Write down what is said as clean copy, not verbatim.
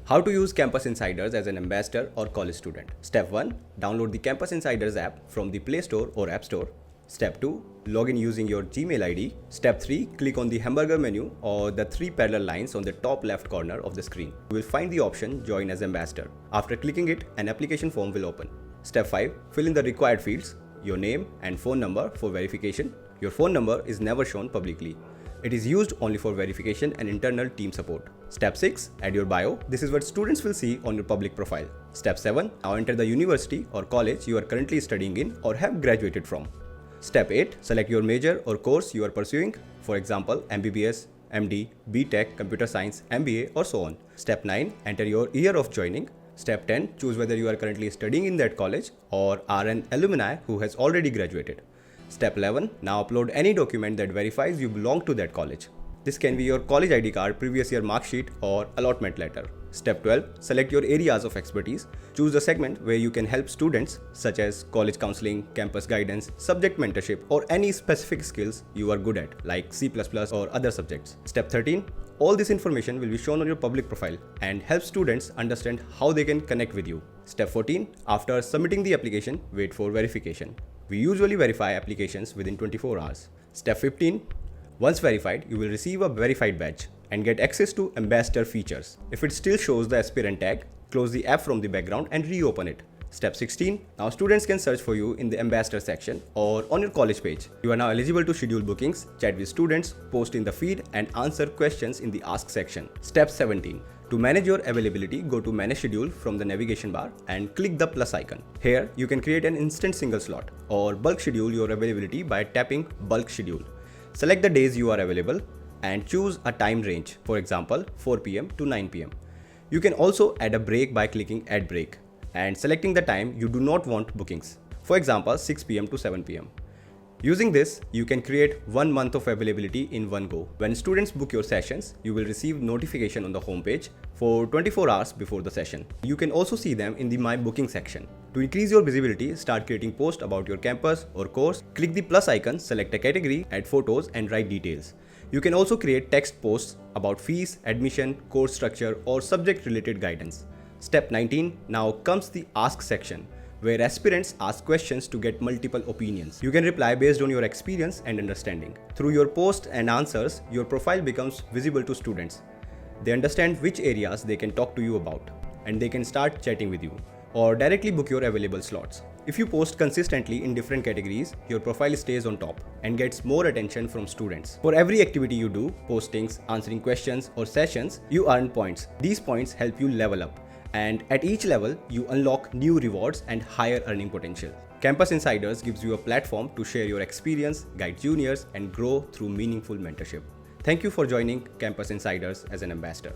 How to use Campus Insiderz as an ambassador or college student. Step 1. Download the Campus Insiderz app from the Play Store or App Store. Step 2. Log in using your Gmail ID. Step 3. Click on the hamburger menu or the 3 parallel lines on the top left corner of the screen. You will find the option Join as Ambassador. After clicking it, an application form will open. Step 5. Fill in the required fields, your name and phone number for verification. Your phone number is never shown publicly. It is used only for verification and internal team support. Step 6. Add your bio. This is what students will see on your public profile. Step 7. Now enter the university or college you are currently studying in or have graduated from. Step 8. Select your major or course you are pursuing, for example, MBBS, MD, BTech, Computer Science, MBA or so on. Step 9. Enter your year of joining. Step 10. Choose whether you are currently studying in that college or are an alumni who has already graduated. Step 11. Now upload any document that verifies you belong to that college. This can be your college ID card, previous year mark sheet or allotment letter. Step 12. Select your areas of expertise. Choose a segment where you can help students such as college counseling, campus guidance, subject mentorship or any specific skills you are good at like C++ or other subjects. Step 13. All this information will be shown on your public profile and help students understand how they can connect with you. Step 14. After submitting the application, wait for verification. We usually verify applications within 24 hours. Step 15. Once verified, you will receive a verified badge and get access to ambassador features. If it still shows the aspirant tag, close the app from the background and reopen it. Step 16. Now students can search for you in the ambassador section or on your college page. You are now eligible to schedule bookings, chat with students, post in the feed and answer questions in the ask section. Step 17. To manage your availability, go to Manage Schedule from the navigation bar and click the plus icon. Here, you can create an instant single slot or bulk schedule your availability by tapping Bulk Schedule. Select the days you are available and choose a time range, for example, 4 p.m. to 9 p.m. You can also add a break by clicking Add Break and selecting the time you do not want bookings, for example, 6 p.m. to 7 p.m. Using this, you can create 1 month of availability in one go. When students book your sessions, you will receive notification on the homepage for 24 hours before the session. You can also see them in the My Booking section. To increase your visibility, start creating posts about your campus or course. Click the plus icon, select a category, add photos and write details. You can also create text posts about fees, admission, course structure or subject related guidance. Step 19. Now comes the Ask section, where aspirants ask questions to get multiple opinions. You can reply based on your experience and understanding. Through your posts and answers, your profile becomes visible to students. They understand which areas they can talk to you about, and they can start chatting with you or directly book your available slots. If you post consistently in different categories, your profile stays on top and gets more attention from students. For every activity you do, postings, answering questions or sessions, you earn points. These points help you level up, and at each level, you unlock new rewards and higher earning potential. Campus Insiderz gives you a platform to share your experience, guide juniors, and grow through meaningful mentorship. Thank you for joining Campus Insiderz as an ambassador.